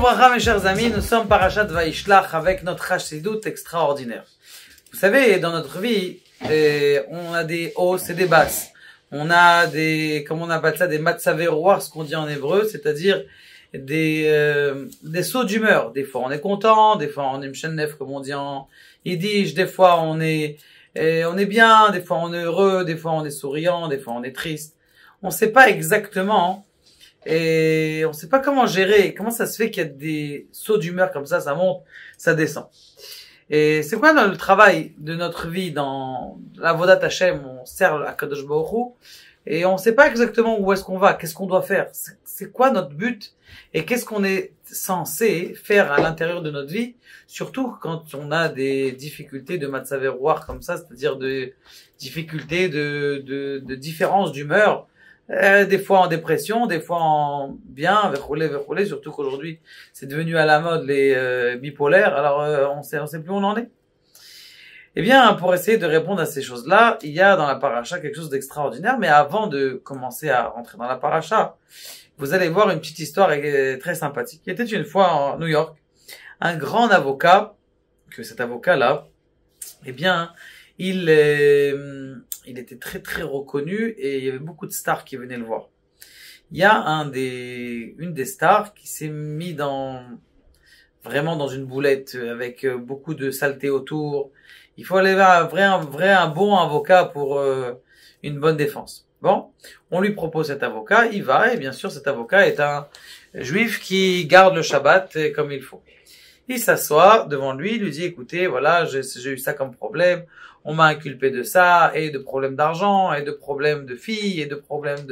Bracha, mes chers amis, nous sommes Parashat Vaishlach avec notre Chassidut extraordinaire. Vous savez, dans notre vie, on a des hausses et des basses. On a des, comment on appelle ça, des matzaveroirs, ce qu'on dit en hébreu, c'est-à-dire des sauts d'humeur. Des fois on est content, des fois on est mchenef, comme on dit en yiddish, des fois on est bien, des fois on est heureux, des fois on est souriant, des fois on est triste. On sait pas exactement, et on sait pas comment gérer, comment ça se fait qu'il y a des sauts d'humeur comme ça monte, ça descend. Et c'est quoi le travail de notre vie dans la Vodat Hashem? On sert à Kadosh Baruch Hu, et on sait pas exactement où est-ce qu'on va, qu'est-ce qu'on doit faire, c'est quoi notre but, et qu'est-ce qu'on est censé faire à l'intérieur de notre vie, surtout quand on a des difficultés de matzaveroir comme ça, c'est-à-dire de difficultés de différence d'humeur, des fois en dépression, des fois en bien, verroulé, surtout qu'aujourd'hui c'est devenu à la mode les bipolaires, alors on sait plus où on en est. Eh bien, pour essayer de répondre à ces choses-là, il y a dans la paracha quelque chose d'extraordinaire, mais avant de commencer à rentrer dans la paracha, vous allez voir une petite histoire très sympathique. Il était une fois en New York, un grand avocat, que cet avocat-là, eh bien, il était très très reconnu et il y avait beaucoup de stars qui venaient le voir. Il y a une des stars qui s'est mis vraiment dans une boulette avec beaucoup de saleté autour. Il faut aller vers un bon avocat pour une bonne défense. Bon, on lui propose cet avocat, il va, et bien sûr cet avocat est un juif qui garde le Shabbat comme il faut. Il s'assoit devant lui, il lui dit, écoutez, voilà, j'ai eu ça comme problème, on m'a inculpé de ça, et de problèmes d'argent, et de problèmes de filles, et de problèmes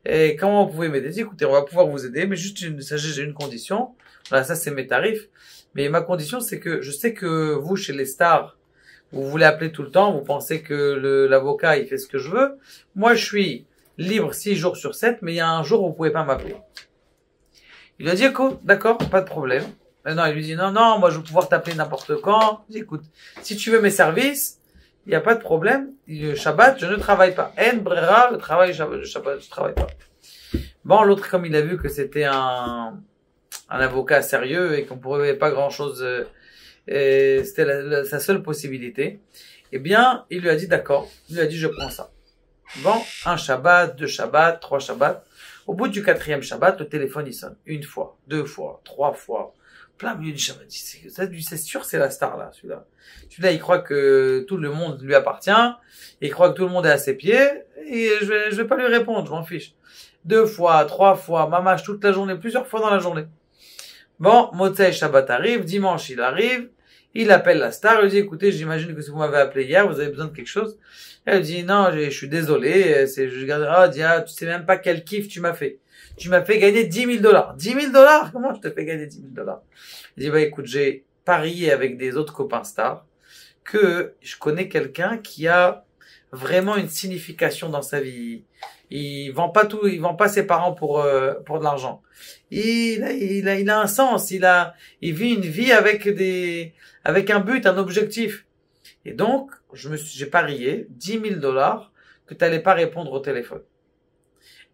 et comment vous pouvez m'aider? Il dit, écoutez, on va pouvoir vous aider, mais juste j'ai une condition, voilà, ça c'est mes tarifs, mais ma condition c'est que je sais que vous, chez les stars, vous voulez appeler tout le temps, vous pensez que l'avocat il fait ce que je veux, moi je suis libre 6 jours sur 7, mais il y a un jour où vous pouvez pas m'appeler. Il lui a dit, écoute, d'accord, pas de problème. Non, il lui dit, non, moi je vais pouvoir t'appeler n'importe quand. Il dit, écoute, si tu veux mes services, il n'y a pas de problème. Le Shabbat, je ne travaille pas. En brera, le Shabbat, je travaille pas. Bon, l'autre, comme il a vu que c'était un avocat sérieux et qu'on ne pouvait pas grand chose, c'était sa seule possibilité, eh bien, il lui a dit, d'accord. Il lui a dit, je prends ça. Bon, un Shabbat, 2 Shabbats, 3 Shabbats. Au bout du 4e Shabbat, le téléphone, il sonne. 1 fois, 2 fois, 3 fois. Plein milieu du Shabbat. C'est sûr, c'est la star, là, celui-là. Celui-là, il croit que tout le monde lui appartient. Il croit que tout le monde est à ses pieds. Et je vais pas lui répondre, je m'en fiche. 2 fois, 3 fois, mamache toute la journée, plusieurs fois dans la journée. Bon, Motzei Shabbat arrive, dimanche, il arrive. Il appelle la star, il lui dit, écoutez, j'imagine que si vous m'avez appelé hier, vous avez besoin de quelque chose. Elle dit, non, je suis désolé, tu sais même pas quel kiff tu m'as fait. Tu m'as fait gagner $10,000. 10 000 $? Comment je te fais gagner 10 000 $? Il dit, bah, écoute, j'ai parié avec des autres copains stars que je connais quelqu'un qui a vraiment une signification dans sa vie. Il vend pas tout, il vend pas ses parents pour de l'argent. Il a un sens, il vit une vie avec un but, un objectif. Et donc, j'ai parié $10 000 que tu allais pas répondre au téléphone.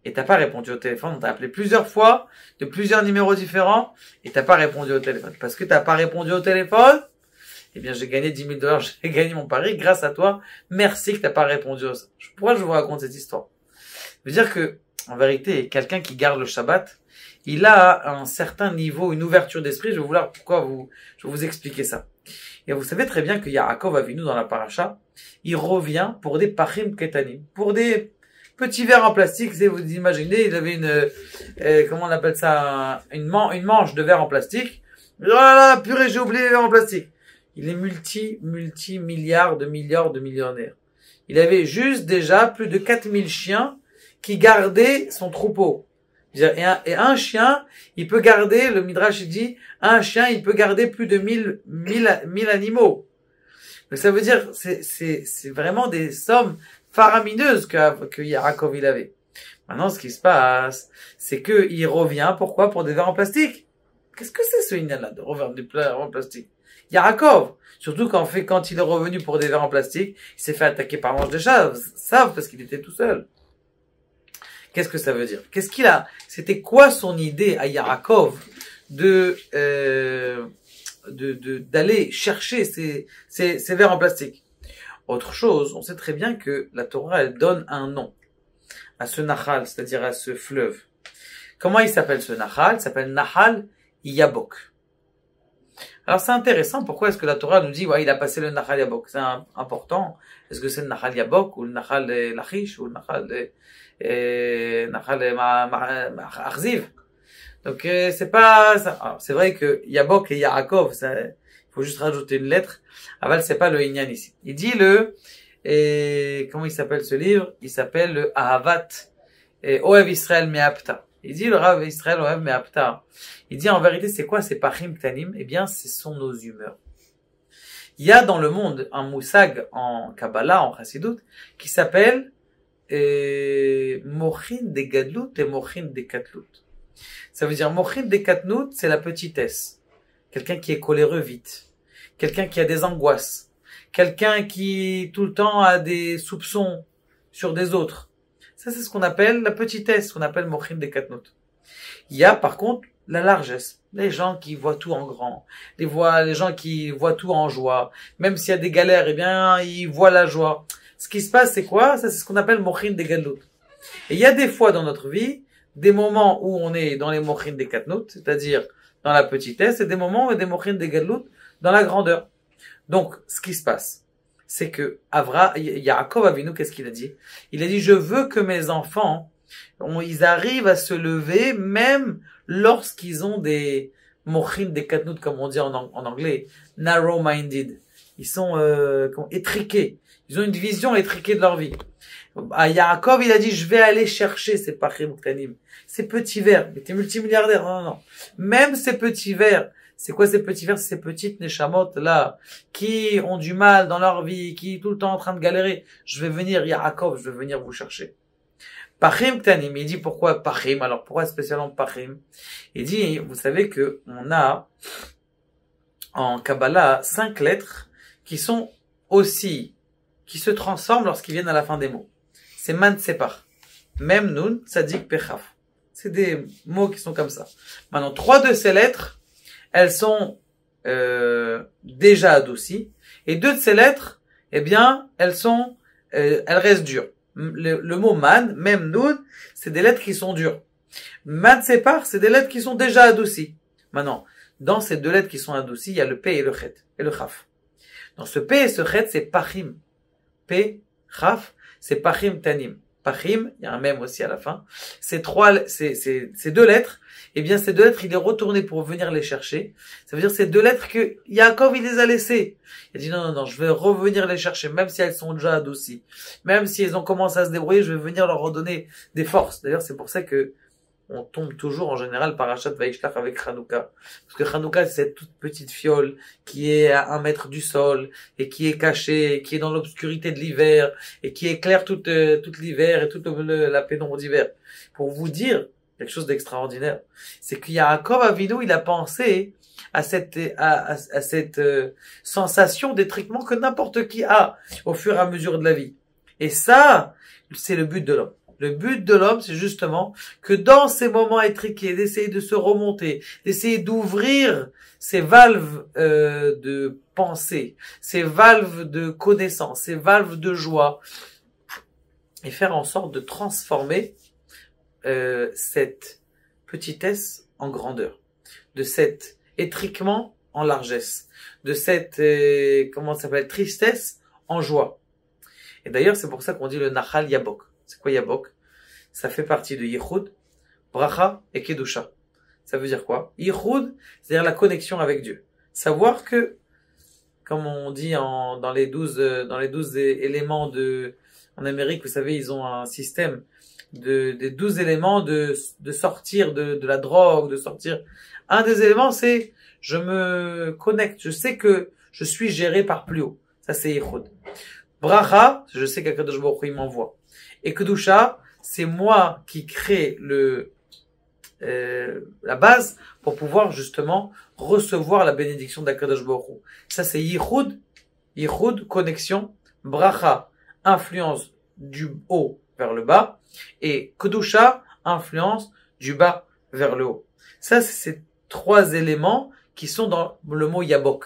Et t'as pas répondu au téléphone, on t'a appelé plusieurs fois, de plusieurs numéros différents, et t'as pas répondu au téléphone. Parce que t'as pas répondu au téléphone, eh bien, j'ai gagné $10 000, j'ai gagné mon pari grâce à toi. Merci que t'as pas répondu au... Pourquoi je vous raconte cette histoire? Je veux dire que, en vérité, quelqu'un qui garde le Shabbat, il a un certain niveau, une ouverture d'esprit. Je vais vous expliquer ça. Et vous savez très bien que Yaakov Avinu dans la paracha, il revient pour des pachim ketanim, pour des petits verres en plastique. Vous imaginez, il avait comment on appelle ça, une manche de verre en plastique. Oh là là, purée, j'ai oublié les verres en plastique. Il est milliards de millionnaires. Il avait juste déjà plus de 4000 chiens qui gardaient son troupeau. Et un chien, il peut garder, le Midrash dit, un chien, il peut garder plus de 1000 animaux. Donc ça veut dire, c'est vraiment des sommes faramineuses que Yaakov il avait. Maintenant, ce qui se passe, c'est que il revient, pourquoi? Pour des verres en plastique. Qu'est-ce que c'est ce Inyan-là, de revenir des verres en plastique? Yaakov, surtout quand il est revenu pour des verres en plastique, il s'est fait attaquer par l'ange des savent parce qu'il était tout seul. Qu'est-ce que ça veut dire? C'était quoi son idée à Yaakov d'aller chercher ces verres en plastique. Autre chose, on sait très bien que la Torah, elle donne un nom à ce Nahal, c'est-à-dire à ce fleuve. Comment il s'appelle ce Nahal? Il s'appelle Nahal Yabok. Alors c'est intéressant, pourquoi est-ce que la Torah nous dit, ouais, il a passé le Nahal Yabok? C'est important. Est-ce que c'est le Nahal Yabok, ou le Nahal Lachish, ou le Nahal Arziv? Donc c'est pas ça. Alors, c'est vrai que Yabok et Yaakov, ça, il faut juste rajouter une lettre. Aval, c'est pas le Inyan ici. Il dit comment il s'appelle ce livre? Il s'appelle le Ahavat Oev Israël Me'apta. Il dit le Rav Israël Oev Me'apta. Il dit en vérité c'est quoi ces Pachim Ktanim? Eh bien ce sont nos humeurs. Il y a dans le monde un moussag en Kabbalah, en Chassidut, qui s'appelle Mochin de Gadlut et Mochin de Katlut. Ça veut dire Mochin de Katlut, c'est la petitesse. Quelqu'un qui est coléreux vite. Quelqu'un qui a des angoisses. Quelqu'un qui tout le temps a des soupçons sur des autres. Ça, c'est ce qu'on appelle la petitesse, ce qu'on appelle Mochin de Katnut. Il y a, par contre, la largesse. Les gens qui voient tout en grand. Les gens qui voient tout en joie. Même s'il y a des galères, eh bien, ils voient la joie. Ce qui se passe, c'est quoi? Ça, c'est ce qu'on appelle Mochin de Gadlut. Et il y a des fois dans notre vie, des moments où on est dans les Mochin de Katnut, c'est-à-dire dans la petitesse, et des moments où il y a des Mochin de Gadlut dans la grandeur. Donc, ce qui se passe, c'est que Yaakov Avinu, qu'est-ce qu'il a dit? Il a dit, je veux que mes enfants, ils arrivent à se lever, même lorsqu'ils ont des mochin, des katnout, comme on dit en anglais, narrow-minded. Ils sont étriqués. Ils ont une vision étriquée de leur vie. À Yaakov, il a dit, je vais aller chercher ces pachim ktanim, ces petits vers. Mais t'es multimilliardaire, non. Même ces petits vers. C'est quoi ces petits vers? Ces petites neshamot là, qui ont du mal dans leur vie, qui sont tout le temps en train de galérer. Je vais venir, Yaakov, je vais venir vous chercher. Pachim Ktanim, il dit pourquoi Pachim? Alors pourquoi spécialement Pachim? Il dit, vous savez que on a en Kabbalah 5 lettres qui sont aussi, qui se transforment lorsqu'ils viennent à la fin des mots. C'est Man Separ. Mem Nun, Tzadik Pechaf. C'est des mots qui sont comme ça. Maintenant, 3 de ces lettres, elles sont déjà adoucies, et 2 de ces lettres, eh bien, elles restent dures. Le mot man, même nun, c'est des lettres qui sont dures. Man sépare, c'est des lettres qui sont déjà adoucies. Maintenant, dans ces 2 lettres qui sont adoucies, il y a le P et le Chet, et le Chaf. Dans ce P et ce Chet, c'est Pachim. P, Chaf, c'est Pachim Tanim. Pachim, il y a un même aussi à la fin. Ces 2 lettres, eh bien, ces 2 lettres, il est retourné pour venir les chercher. Ça veut dire ces 2 lettres que Yaakov, il les a laissées. Il a dit non, je vais revenir les chercher, même si elles sont déjà adoucies. Même si elles ont commencé à se débrouiller, je vais venir leur redonner des forces. D'ailleurs, c'est pour ça que on tombe toujours en général Parashat Vaishlach avec Hanouka. Parce que Hanouka, c'est cette toute petite fiole qui est à 1 mètre du sol et qui est cachée, qui est dans l'obscurité de l'hiver et qui éclaire toute l'hiver et toute la pénombre d'hiver. Pour vous dire quelque chose d'extraordinaire, c'est qu'il y a Yaakov Avinu, il a pensé à cette sensation d'étriquement que n'importe qui a au fur et à mesure de la vie. Et ça, c'est le but de l'homme. Le but de l'homme, c'est justement que dans ces moments étriqués, d'essayer de se remonter, d'essayer d'ouvrir ces valves de pensée, ces valves de connaissance, ces valves de joie, et faire en sorte de transformer cette petitesse en grandeur, de cet étriquement en largesse, de cette tristesse en joie. Et d'ailleurs, c'est pour ça qu'on dit le Nahal Yabok. C'est quoi Yabok? Ça fait partie de Yichud, Bracha et Kedusha. Ça veut dire quoi? Yichud, c'est-à-dire la connexion avec Dieu. Savoir que, comme on dit dans les 12 éléments en Amérique, vous savez, ils ont un système des 12 éléments de sortir de la drogue, de sortir. Un des éléments, c'est, je me connecte, je sais que je suis géré par plus haut. Ça, c'est Yichud. Bracha, je sais qu'Akadosh Baruch Hu, il m'envoie. Et Kedusha, c'est moi qui crée la base pour pouvoir justement recevoir la bénédiction d'Akadosh Baruch Hu. Ça, c'est Yichud, connexion. Bracha, influence du haut vers le bas. Et Kedusha, influence du bas vers le haut. Ça, c'est 3 éléments qui sont dans le mot Yabok.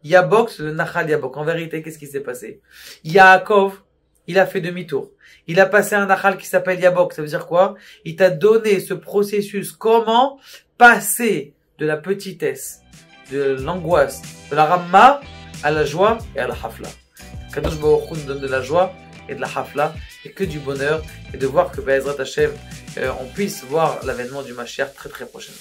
Yabok, c'est le Nachal Yabok. En vérité, qu'est-ce qui s'est passé? Yaakov, il a fait demi-tour. Il a passé un Nachal qui s'appelle Yabok. Ça veut dire quoi? Il t'a donné ce processus. Comment passer de la petitesse, de l'angoisse, de la Ramma à la joie et à la Hafla. Kadosh Baruch Hu nous donne de la joie et de la Hafla et que du bonheur et de voir que Be'ezrat Hashem, on puisse voir l'avènement du Mashiach très très prochainement.